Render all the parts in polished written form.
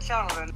känner det.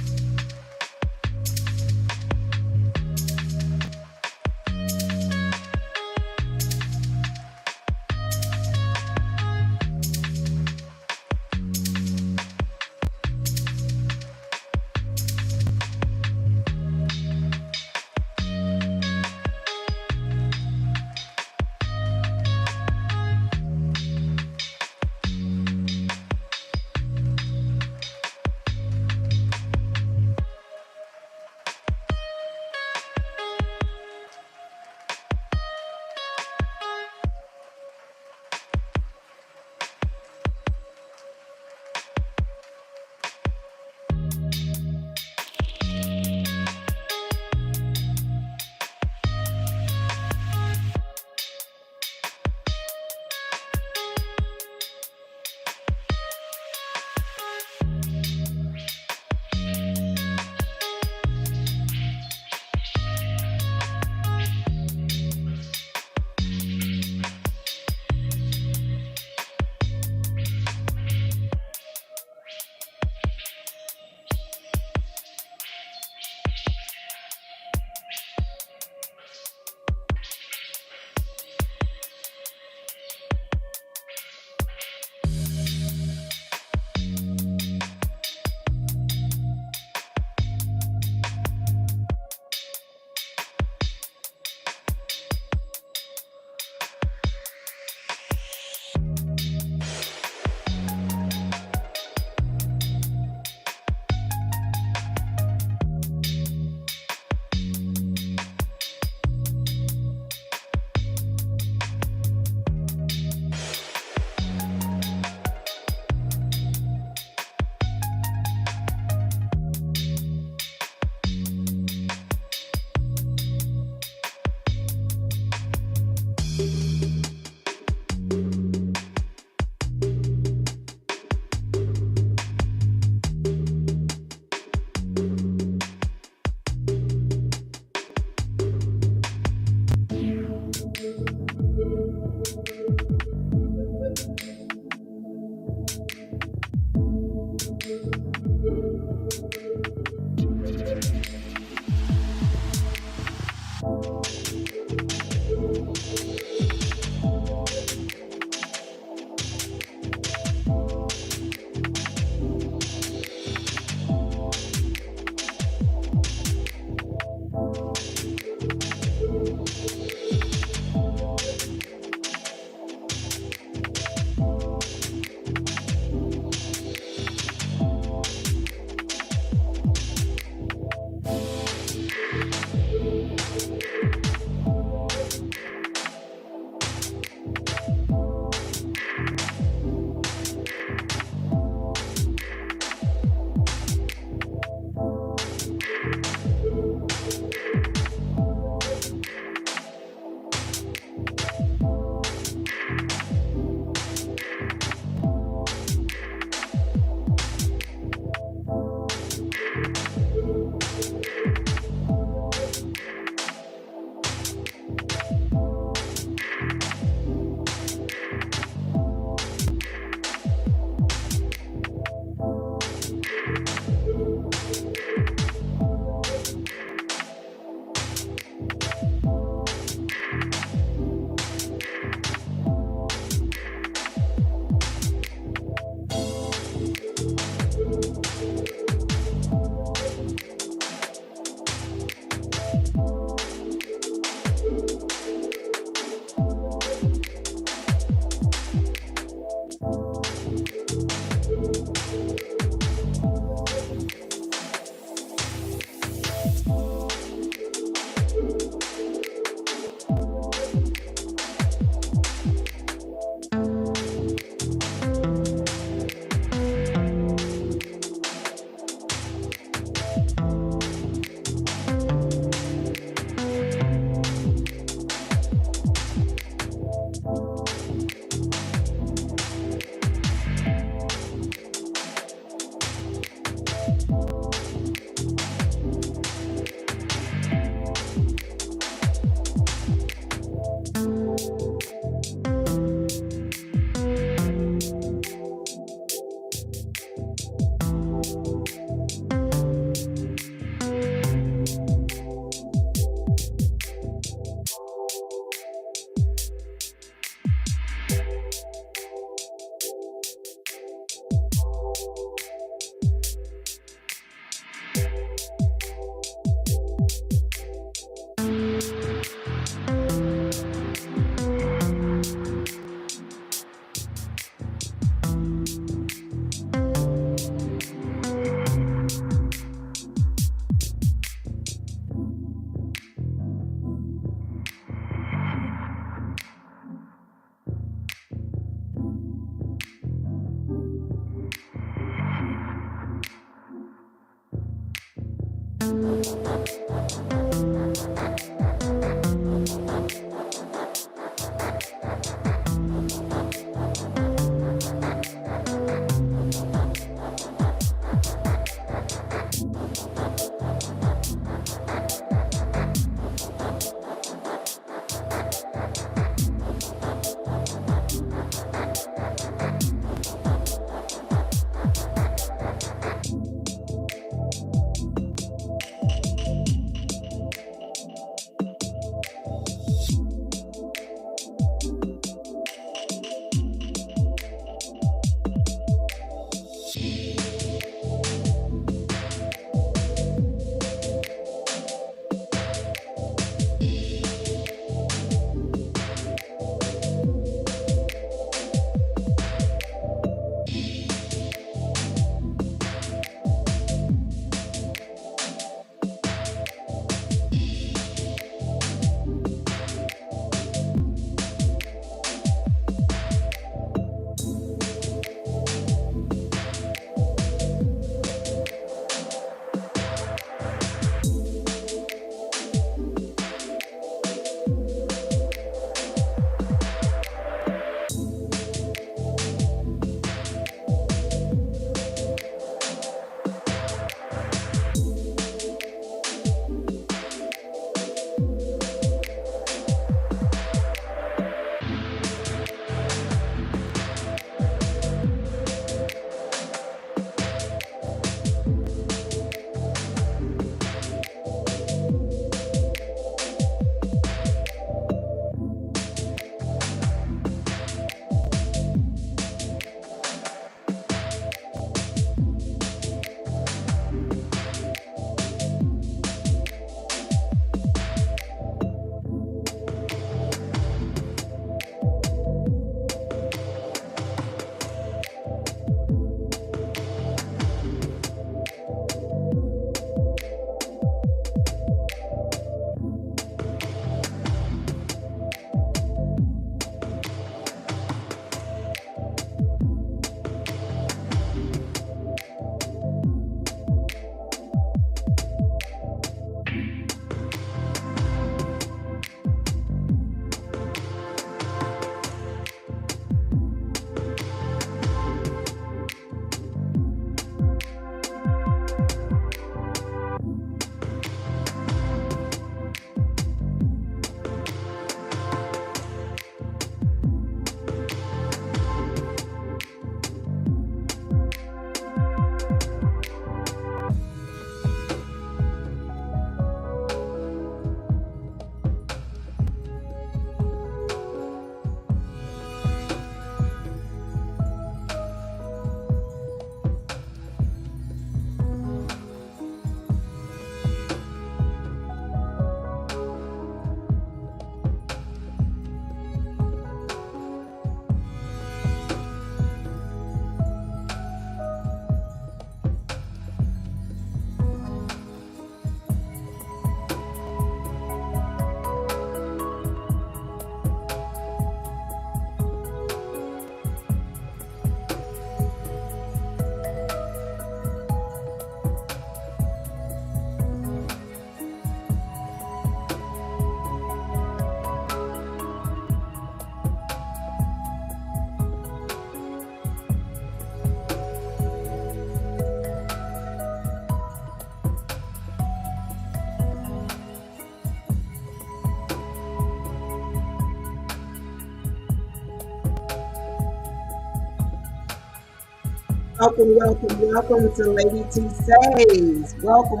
Welcome, welcome, welcome to LadyTsays. Welcome.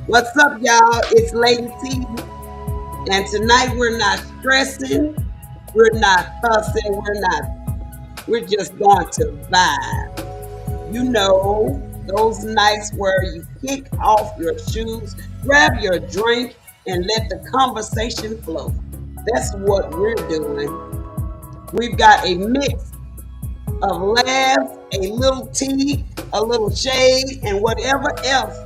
What's up, y'all? It's Lady T, and tonight we're not stressing, we're not fussing, we're just going to vibe. You know, those nights where you kick off your shoes, grab your drink, and let the conversation flow. That's what we're doing. We've got a mix of laughs, a little tea, a little shade, and whatever else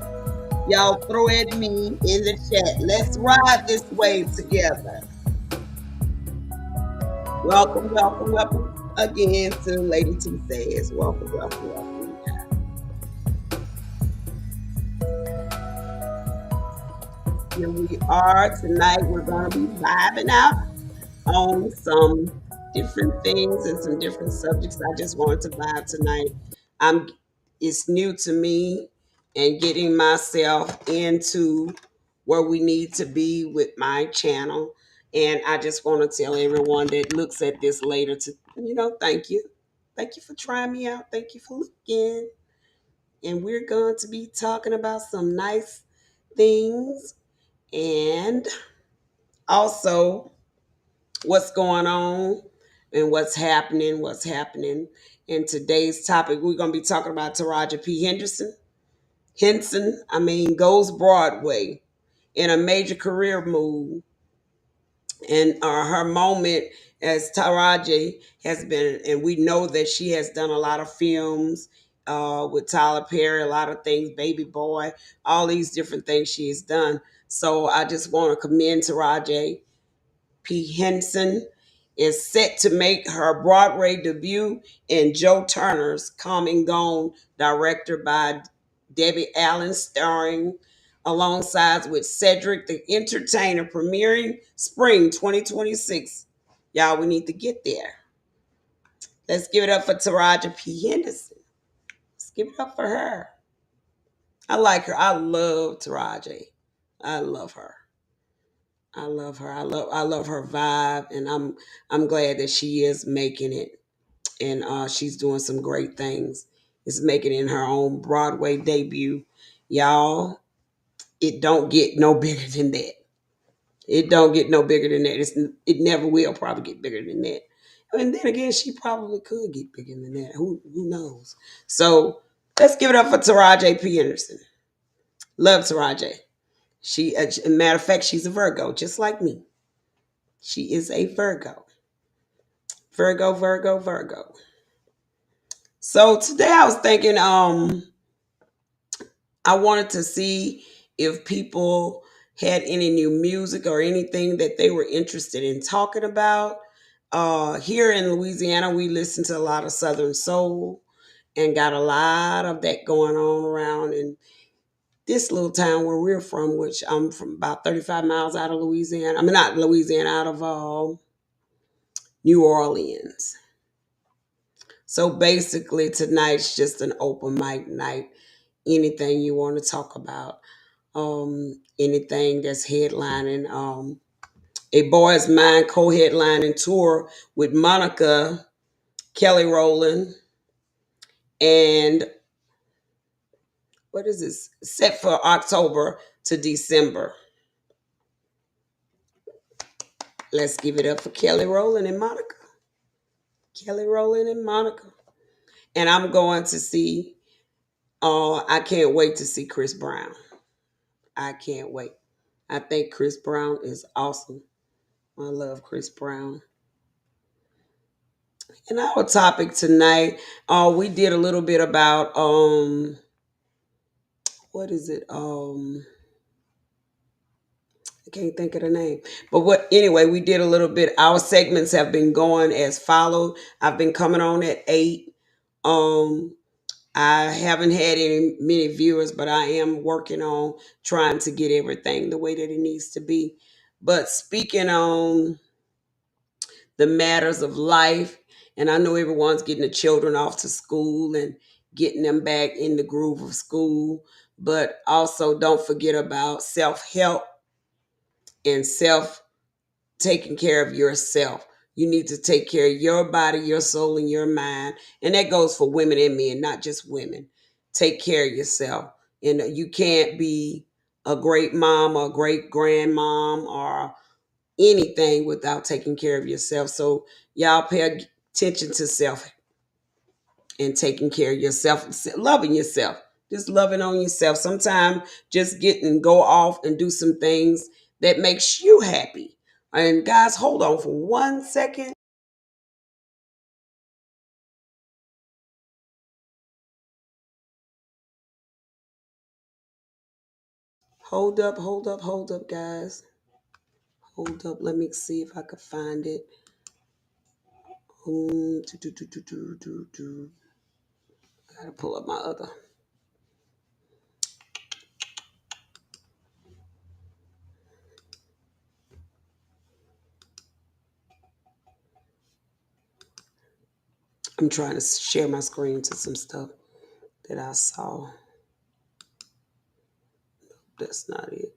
y'all throw at me in the chat. Let's ride this wave together. Welcome again to Lady T Says. Welcome. Here we are tonight. We're going to be vibing out on some different things and some different subjects. I just wanted to vibe tonight. I'm it's new to me and getting myself into where we need to be with my channel. And I just want to tell everyone that looks at this later to, thank you. Thank you for trying me out. Thank you for looking. And we're going to be talking about some nice things and also what's going on and what's happening. In today's topic, we're going to be talking about Taraja P. Henson, goes Broadway in a major career move. And her moment as Taraji has been, and we know that she has done a lot of films with Tyler Perry, a lot of things, Baby Boy, all these different things she has done. So I just want to commend Taraji P. Henson is set to make her Broadway debut in Joe Turner's Come and Gone, directed by Debbie Allen, starring alongside with Cedric the Entertainer, premiering spring 2026. Y'all, we need to get there. Let's give it up for Taraja P. Henderson. Let's give it up for her. I like her. I love Taraji. I love her. I love her. I love her vibe, and I'm glad that she is making it, and she's doing some great things. Is making it in her own Broadway debut, y'all. It don't get no bigger than that. It don't get no bigger than that. It never will probably get bigger than that. And then again, she probably could get bigger than that. Who knows? So let's give it up for Taraji P. Anderson. Love Taraji. She, as a matter of fact, she's a Virgo, just like me. She is a Virgo. Virgo, Virgo, Virgo. So today I was thinking, I wanted to see if people had any new music or anything that they were interested in talking about. Here in Louisiana, we listen to a lot of Southern Soul and got a lot of that going on around in this little town where we're from, which I'm from about 35 miles out of Louisiana. I mean, not Louisiana, out of New Orleans. So basically, tonight's just an open mic night. Anything you want to talk about, anything that's headlining. A Boy's Mind co-headlining tour with Monica, Kelly Rowland, and what is this? Set for October to December. Let's give it up for Kelly Rowland and Monica. Kelly Rowland and Monica. And I'm going to see. I can't wait to see Chris Brown. I can't wait. I think Chris Brown is awesome. I love Chris Brown. And our topic tonight, we did a little bit about what is it? I can't think of the name. But what anyway, we did a little bit. Our segments have been going as followed. I've been coming on at 8. Um I haven't had any many viewers, but I am working on trying to get everything the way that it needs to be. But speaking on the matters of life. And I know everyone's getting the children off to school and getting them back in the groove of school. But also don't forget about self-help and self taking care of yourself. You need to take care of your body, your soul, and your mind. And that goes for women and men, not just women. Take care of yourself. And you can't be a great mom or a great grandmom or anything without taking care of yourself. So y'all pay attention to self and taking care of yourself, loving yourself, just loving on yourself. Sometimes just get and go off and do some things that makes you happy. And guys, hold on for 1 second. Hold up, guys. Hold up. Let me see if I could find it. Gotta pull up my other. I'm trying to share my screen to some stuff that I saw. That's not it.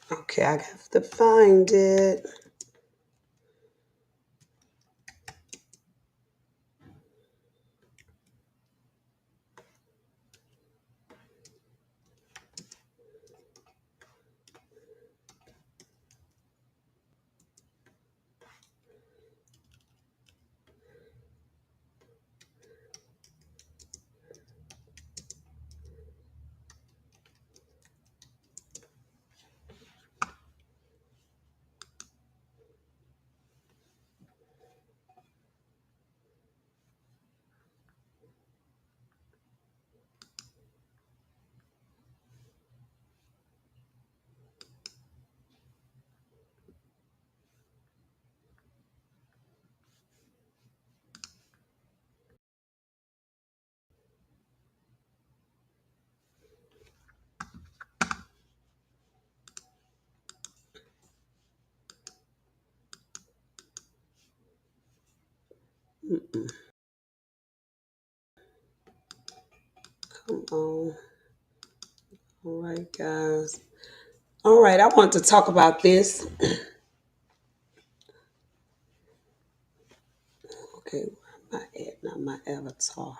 Okay, I have to find it. Mm-mm. Come on. All right, guys. All right, I want to talk about this. Okay, where am I at now? My avatar.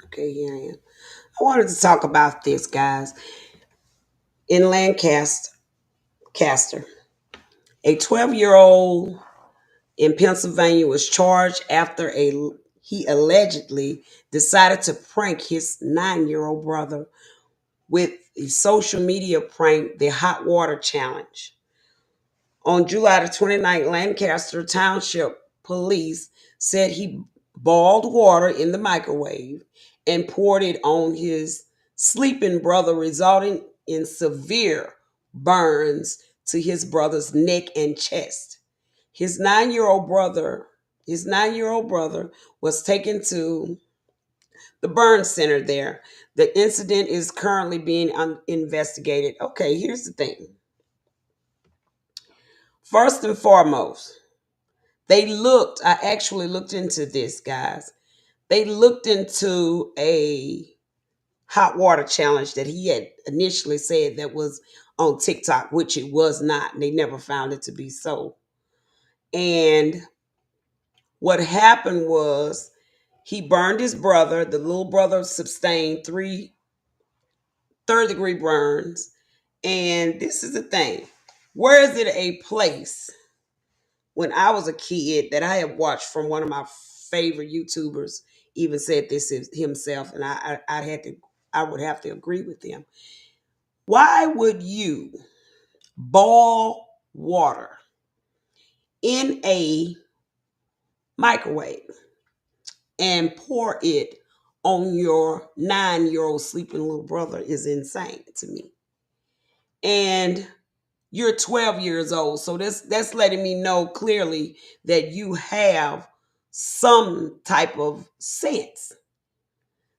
Okay, here I am. I wanted to talk about this, guys. In Lancaster, a 12-year-old in Pennsylvania was charged after he allegedly decided to prank his 9-year-old brother with a social media prank, the hot water challenge. On July the 29th, Lancaster Township police said he boiled water in the microwave and poured it on his sleeping brother, resulting in severe burns to his brother's neck and chest. His 9-year-old brother, his 9-year-old brother was taken to the burn center there. The incident is currently being investigated. Okay, here's the thing. First and foremost, I actually looked into this, guys. They looked into a hot water challenge that he had initially said that was on TikTok, which it was not. They never found it to be so. And what happened was he burned his brother. The little brother sustained three third-degree burns. And this is the thing. Where is it a place when I was a kid that I have watched from one of my favorite YouTubers even said this himself, and I would have to agree with him. Why would you boil water in a microwave and pour it on your 9-year-old sleeping little brother is insane to me. And you're 12 years old, so that's letting me know clearly that you have some type of sense.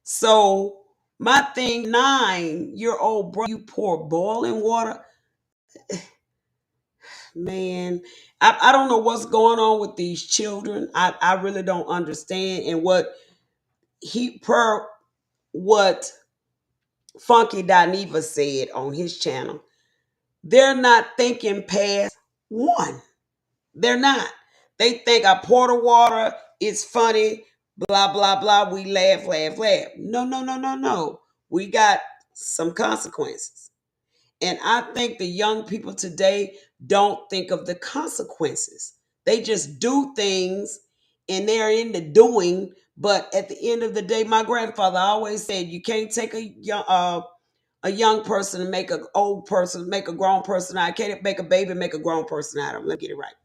So my thing, 9-year-old bro, you pour boiling water, man. I don't know what's going on with these children. I really don't understand. And what Funky Dineva said on his channel, they're not thinking past one. They're not. They think I pour the water, it's funny, blah, blah, blah. We laugh, laugh, laugh. No, no, no, no, no. We got some consequences. And I think the young people today don't think of the consequences. They just do things and they're into doing. But at the end of the day, my grandfather always said you can't take a young person and make an old person, make a grown person out. Can't make a baby and make a grown person out of them. Let me get it right.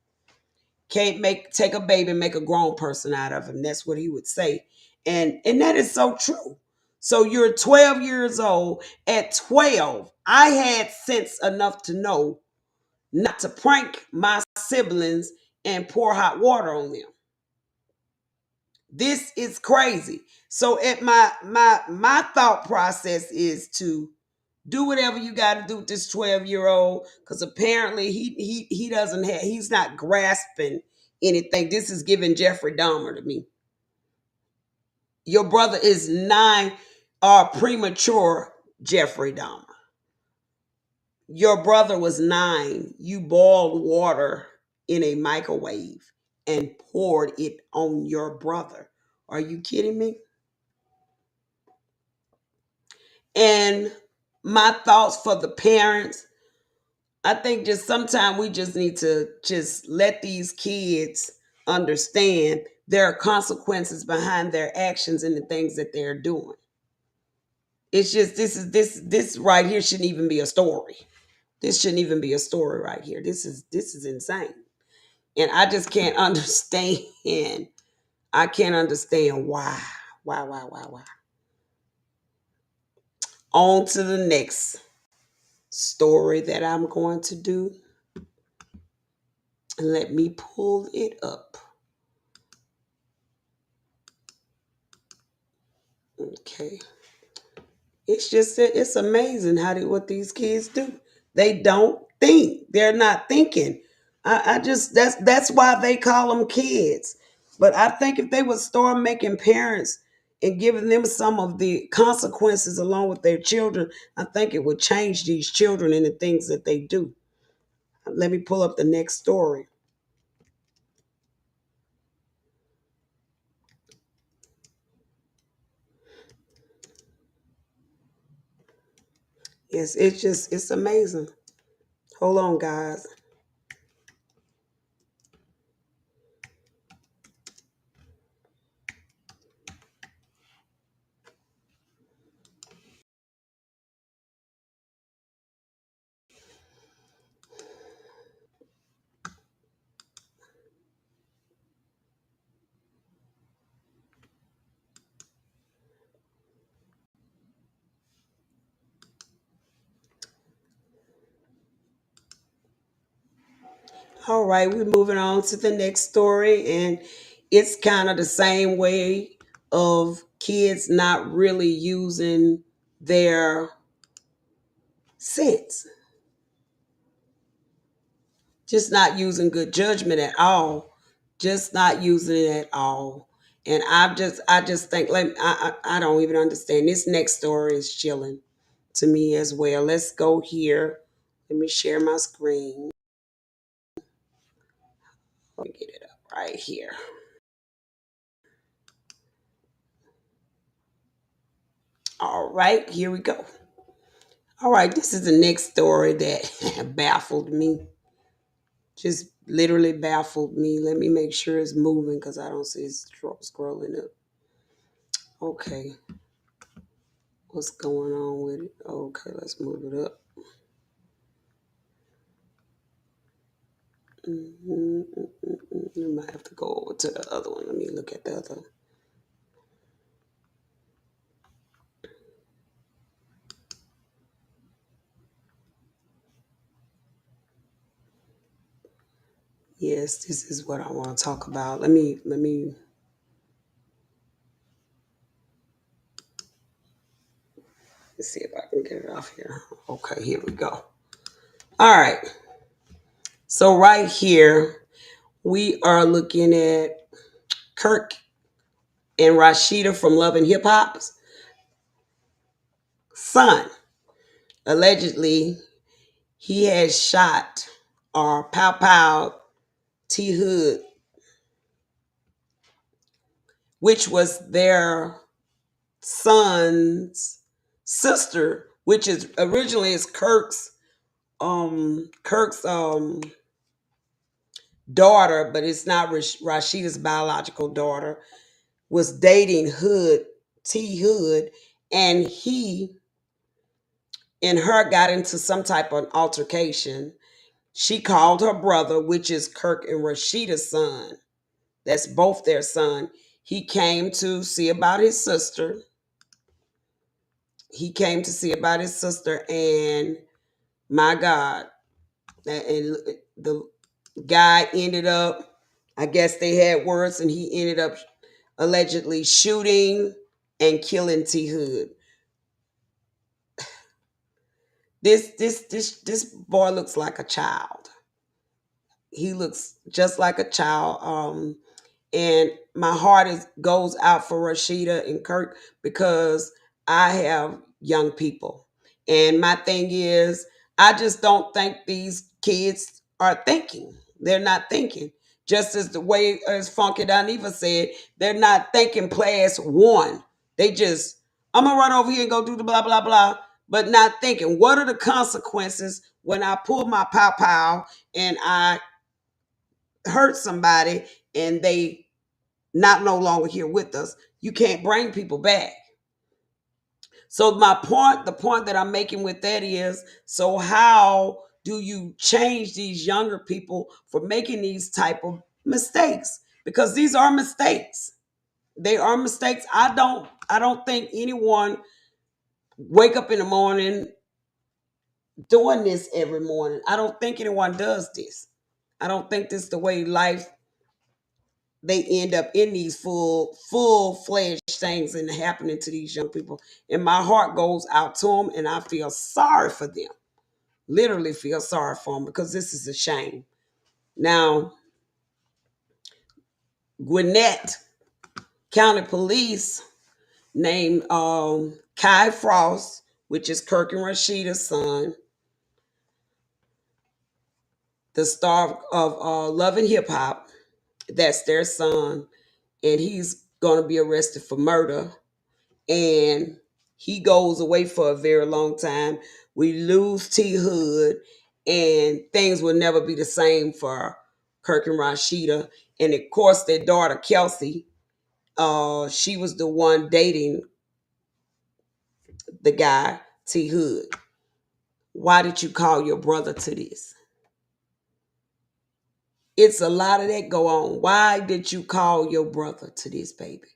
Can't take a baby and make a grown person out of him. That's what he would say. And that is so true. So you're 12 years old. At 12, I had sense enough to know not to prank my siblings and pour hot water on them. This is crazy. So at my thought process is to do whatever you got to do with this 12-year-old, because apparently he doesn't have, he's not grasping anything. This is giving Jeffrey Dahmer to me. Your brother is 9, premature Jeffrey Dahmer. Your brother was 9. You boiled water in a microwave and poured it on your brother. Are you kidding me? And my thoughts for the parents, I think just sometimes we just need to just let these kids understand there are consequences behind their actions and the things that they're doing. It's just this right here shouldn't even be a story. This shouldn't even be a story right here. This is insane. And I just can't understand. I can't understand why. Why? On to the next story that I'm going to do. Let me pull it up. Okay. It's just that it's amazing what these kids do. They don't think. They're not thinking. I just that's why they call them kids. But I think if they would start making parents and giving them some of the consequences along with their children, I think it would change these children and the things that they do. Let me pull up the next story. Yes, it's amazing. Hold on, guys. All right, we're moving on to the next story, and it's kind of the same way of kids not really using their sense, just not using good judgment at all, just not using it at all. And I just think, like, I don't even understand. This next story is chilling to me as well. Let's go here. Let me share my screen. Let me get it up right here. All right, here we go. All right, this is the next story that baffled me. Just literally baffled me. Let me make sure it's moving because I don't see it scrolling up. Okay, what's going on with it? Okay, let's move it up. I might have to go over to the other one. Let me look at the other. Yes, this is what I want to talk about. Let me see if I can get it off here. Okay, here we go. All right. So right here, we are looking at Kirk and Rashida from Love and Hip Hop's son. Allegedly, he has shot or pow pow T Hood, which was their son's sister, which is originally is Kirk's daughter, but it's not Rashida's biological daughter, was dating T Hood, and he and her got into some type of altercation. She called her brother, which is Kirk and Rashida's son. That's both their son. He came to see about his sister. He came to see about his sister, and my God, and the guy ended up, I guess they had words, and he ended up allegedly shooting and killing T Hood. This boy looks like a child. He looks just like a child. And my heart goes out for Rashida and Kirk because I have young people. And my thing is, I just don't think these kids are thinking. They're not thinking. Just as the way as Funky Doniva said, they're not thinking class one. They just, I'm gonna run over here and go do the blah blah blah, but not thinking what are the consequences when I pull my pow pow and I hurt somebody and they not no longer here with us. You can't bring people back. So the point that I'm making with that is, so how do you change these younger people for making these type of mistakes? Because these are mistakes. They are mistakes. I don't think anyone wake up in the morning doing this every morning. I don't think anyone does this. I don't think this is the way life they end up in these full-fledged things and happening to these young people. And my heart goes out to them and I feel sorry for them. Literally feel sorry for them because this is a shame. Now, Gwinnett County Police named Kai Frost, which is Kirk and Rashida's son, the star of Love and Hip Hop. That's their son. And he's going to be arrested for murder. And he goes away for a very long time. We lose T Hood, and things will never be the same for Kirk and Rashida. And of course, their daughter Kelsey, she was the one dating the guy T Hood. Why did you call your brother to this? It's a lot of that go on. Why did you call your brother to this, baby?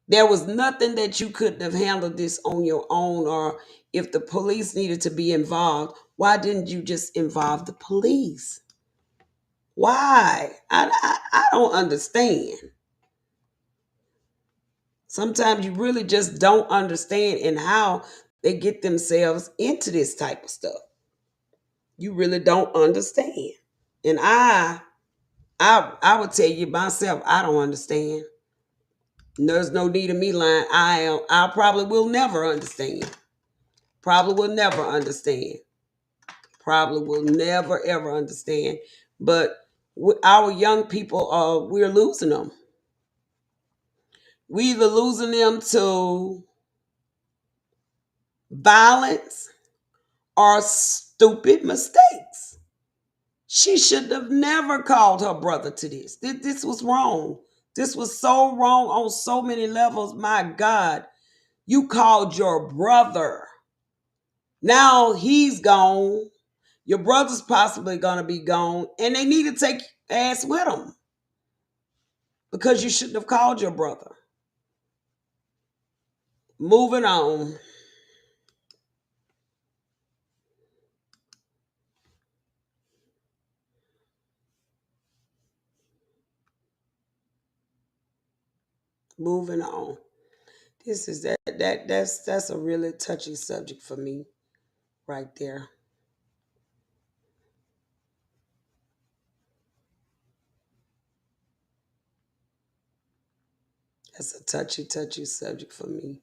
There was nothing that you couldn't have handled this on your own, or if the police needed to be involved, why didn't you just involve the police? Why? I don't understand. Sometimes you really just don't understand in how they get themselves into this type of stuff. You really don't understand. And I would tell you myself, I don't understand. There's no need of me lying. I probably will never understand. Probably will never understand. Probably will never ever understand. But our young people, we're losing them. We either losing them to violence or stupid mistakes. She should have never called her brother to this. This was wrong. This was so wrong on so many levels. My God, you called your brother. Now he's gone. Your brother's possibly going to be gone. And they need to take ass with them. Because you shouldn't have called your brother. Moving on. Moving on. This is that's a really touchy subject for me right there. That's a touchy subject for me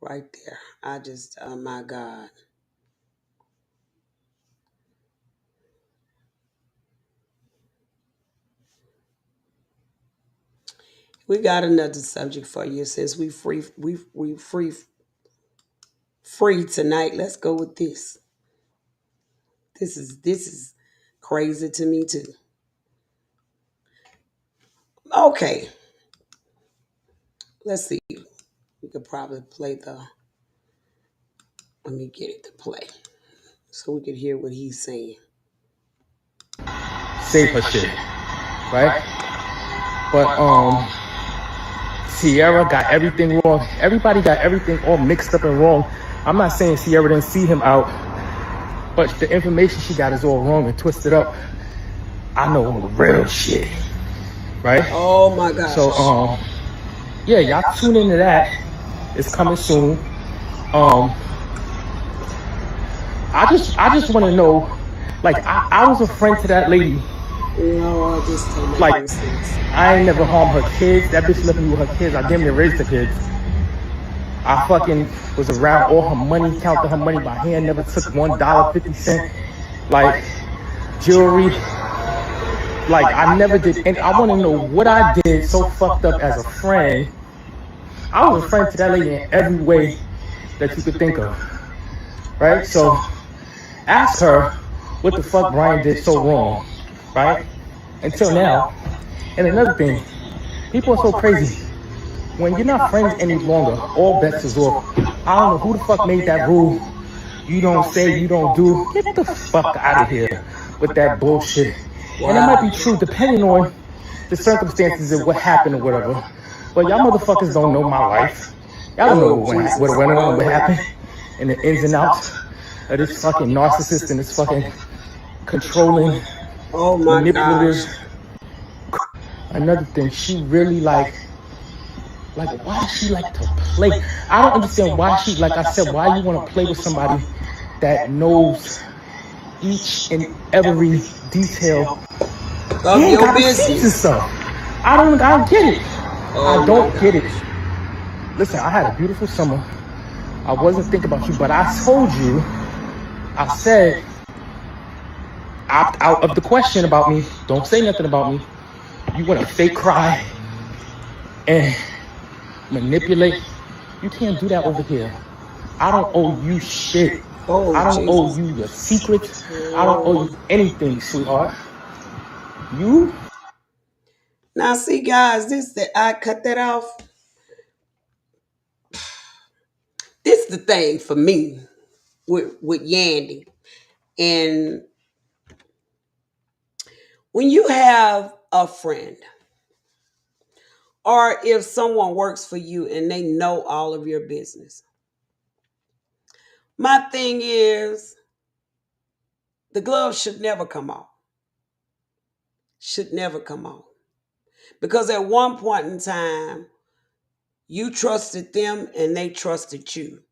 right there. I just, oh my God. We got another subject for you since we free tonight. Let's go with this. This is crazy to me too. Okay. Let's see. We could probably play let me get it to play so we could hear what he's saying. Save her shit, right? But Sierra got everything wrong. Everybody got everything all mixed up and wrong. I'm not saying Sierra didn't see him out, but the information she got is all wrong and twisted up. I know all the real shit, right? Oh my So gosh. yeah, y'all tune into that. It's coming soon. I just want to know, like, I was a friend to that lady. No, I just tell my Like, business. I ain't never harmed her kids. That bitch left me with her kids. I damn near raised the kids. I fucking was around all her money, counted her money by hand, never took $1.50. Like, jewelry. Like, I never did. And I want to know what I did so fucked up as a friend. I was a friend to that lady in every way that you could think of. Right? So ask her what the fuck Brian did so wrong. Right? Until now. And another thing, people are so crazy. When you're not friends any longer, all bets is off. I don't know who the fuck made that rule. You don't say, you don't do. Get the fuck out of here with that bullshit. And it might be true depending on the circumstances and what happened or whatever. But y'all motherfuckers don't know my life. Y'all don't know what went on and what happened and the ins and outs of this fucking narcissist and this fucking controlling, Oh my manipulative. gosh. Another thing, she really why does she like to play? I don't understand why she, like I said, why you want to play with somebody that knows each and every detail Of and your got receipts and business. stuff. I don't get it. I Oh my don't get it. gosh. Listen, I had a beautiful summer. I wasn't thinking about you, but I told you, I said, opt out of the question about me. Don't say nothing about me. You want to fake cry and manipulate. You can't do that over here. I don't owe you shit. Oh I don't owe Jesus. you your secrets. I don't owe you anything, sweetheart. You? Now see guys, this that I cut that off. This is the thing for me with Yandy. And when you have a friend, or if someone works for you and they know all of your business, my thing is the gloves should never come off. Should never come off. Because at one point in time, you trusted them and they trusted you.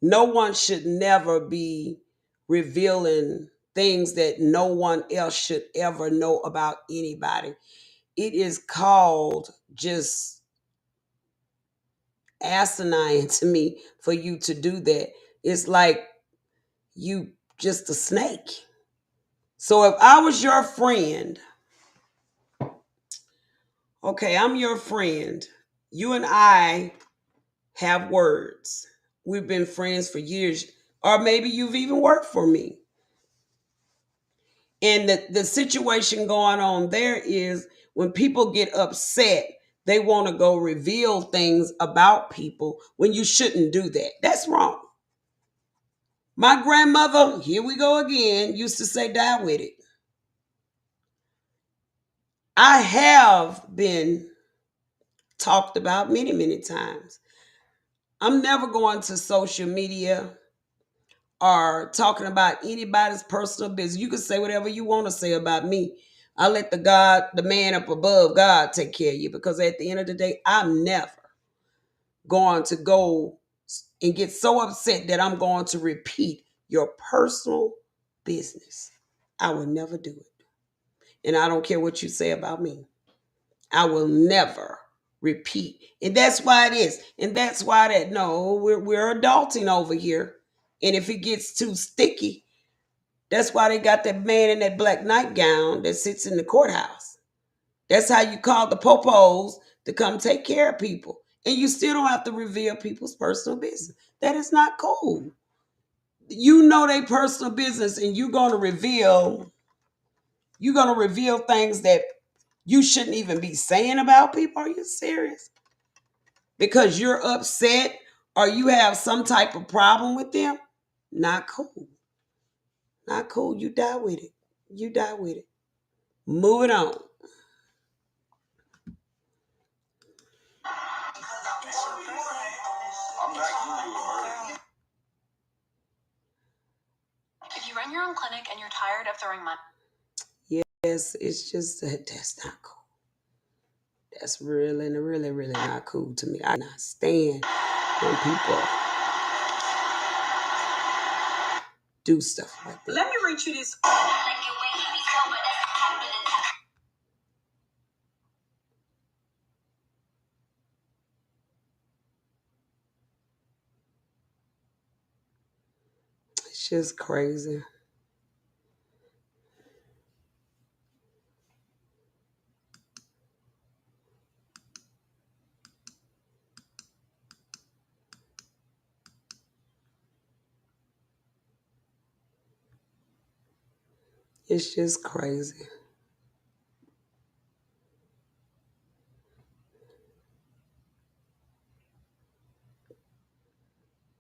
No one should never be revealing things that no one else should ever know about anybody. It is called just asinine to me for you to do that. It's like you just a snake. So if I was your friend, okay, I'm your friend. You and I have words. We've been friends for years, or maybe you've even worked for me. And the situation going on there is when people get upset, they want to go reveal things about people when you shouldn't do that. That's wrong. My grandmother, here we go again, used to say, die with it. I have been talked about many, many times. I'm never going to social media or talking about anybody's personal business. You can say whatever you want to say about me. I let the man up above God take care of you because at the end of the day, I'm never going to go and get so upset that I'm going to repeat your personal business. I will never do it. And I don't care what you say about me. I will never repeat. And that's why it is. And that's why that no, we're adulting over here. And if it gets too sticky, that's why they got that man in that black nightgown that sits in the courthouse. That's how you call the popos to come take care of people. And you still don't have to reveal people's personal business. That is not cool. You know their personal business and you're gonna reveal things that you shouldn't even be saying about people. Are you serious? Because you're upset or you have some type of problem with them? Not cool. Not cool. You die with it. You die with it. Moving on. If you run your own clinic and you're tired of throwing money. Yes, it's just that that's not cool. That's really, really, really not cool to me. I cannot stand when people do stuff like that. Let me read you this. It's just crazy. It's just crazy.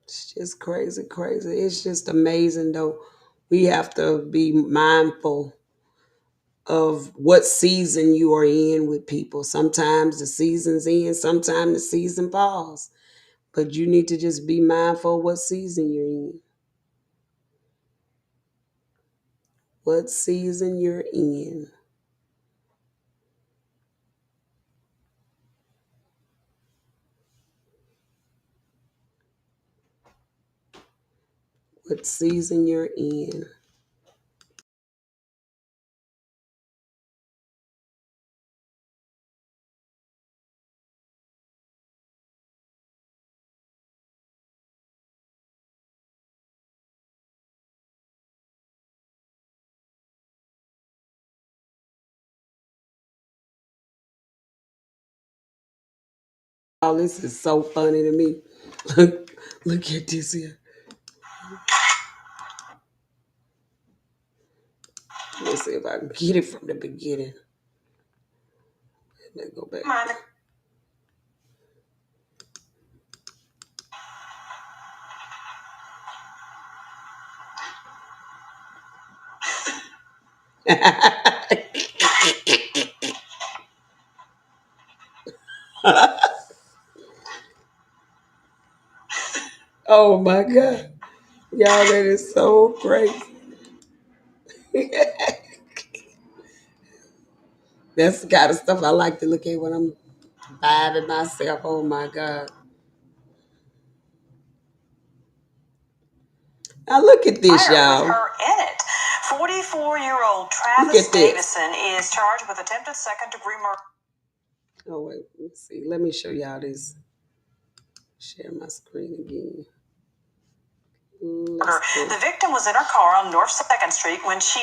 It's just crazy, crazy. It's just amazing, though. We have to be mindful of what season you are in with people. Sometimes the season's in, sometimes the season pause. But you need to just be mindful of what season you're in. What season you're in. What season you're in. Oh, this is so funny to me. Look at this here. Let's see if I can get it from the beginning. Let's go back. Oh my God. Y'all, that is so crazy. That's the kind of stuff I like to look at when I'm vibing myself. Oh my God. Now look at this, y'all. With her in it. 44-year-old Travis Davison is charged with attempted second-degree murder. Oh wait, let's see. Let me show y'all this. Share my screen again. The victim was in her car on North 2nd Street when she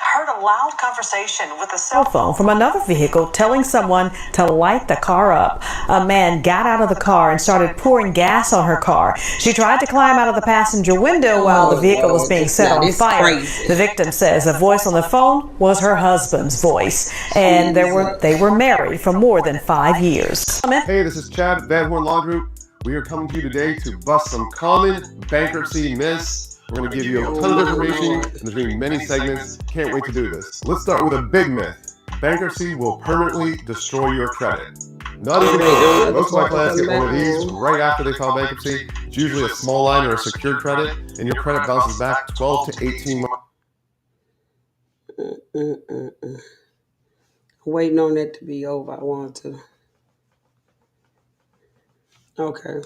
heard a loud conversation with a cell phone from another vehicle telling someone to light the car up. A man got out of the car and started pouring gas on her car. She tried to climb out of the passenger window while the vehicle was being set on fire. The victim says the voice on the phone was her husband's voice, and they were married for more than 5 years. Hey, this is Chad, Van Horn Law Group. We are coming to you today to bust some common bankruptcy myths. We're going to give you a ton of information, and there's going to be many segments. Can't wait to do this. Let's start with a big myth. Bankruptcy will permanently destroy your credit. Not even most of my clients get one of these right after they file bankruptcy. It's usually a small line or a secured credit, and your credit bounces back 12 to 18 months. Waiting on that to be over. I want to. Okay.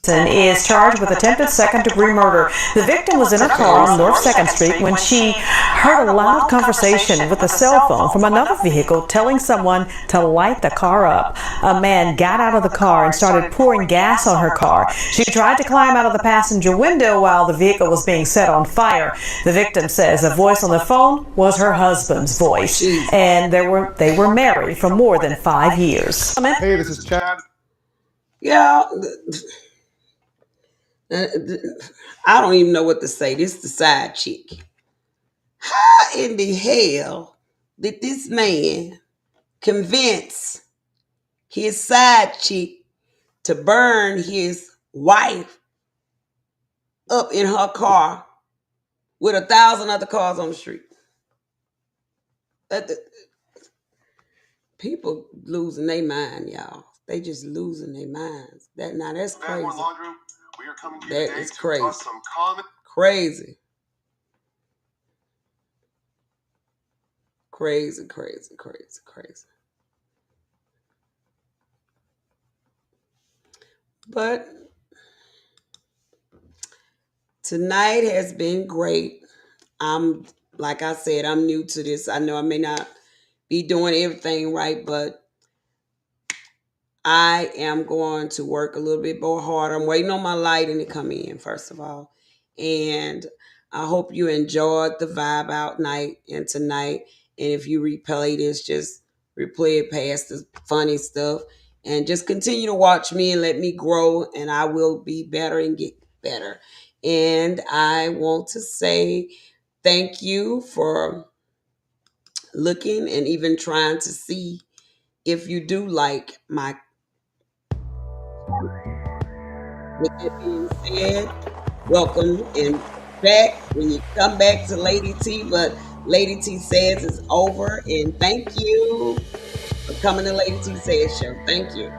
Is charged with attempted second-degree murder. The victim was in her car on North 2nd Street when she heard a loud conversation with a cell phone from another vehicle telling someone to light the car up. A man got out of the car and started pouring gas on her car. She tried to climb out of the passenger window while the vehicle was being set on fire. The victim says the voice on the phone was her husband's voice, and they were married for more than 5 years. Hey, this is Chad. Yeah. I don't even know what to say. This is the side chick. How in the hell did this man convince his side chick to burn his wife up in her car with 1,000 other cars on the street? People losing their mind, y'all. They just losing their minds. That's crazy. That is crazy. Crazy. Crazy, crazy, crazy, crazy. But tonight has been great. I'm like I said, I'm new to this. I know I may not be doing everything right, but I am going to work a little bit more hard. I'm waiting on my lighting to come in, first of all. And I hope you enjoyed the vibe out night and tonight. And if you replay this, just replay it past the funny stuff and just continue to watch me and let me grow, and I will be better and get better. And I want to say thank you for looking and even trying to see if you do like my. With that being said, welcome and back when you come back to Lady T. But Lady T Says is over, and thank you for coming to Lady T Says show. Thank you.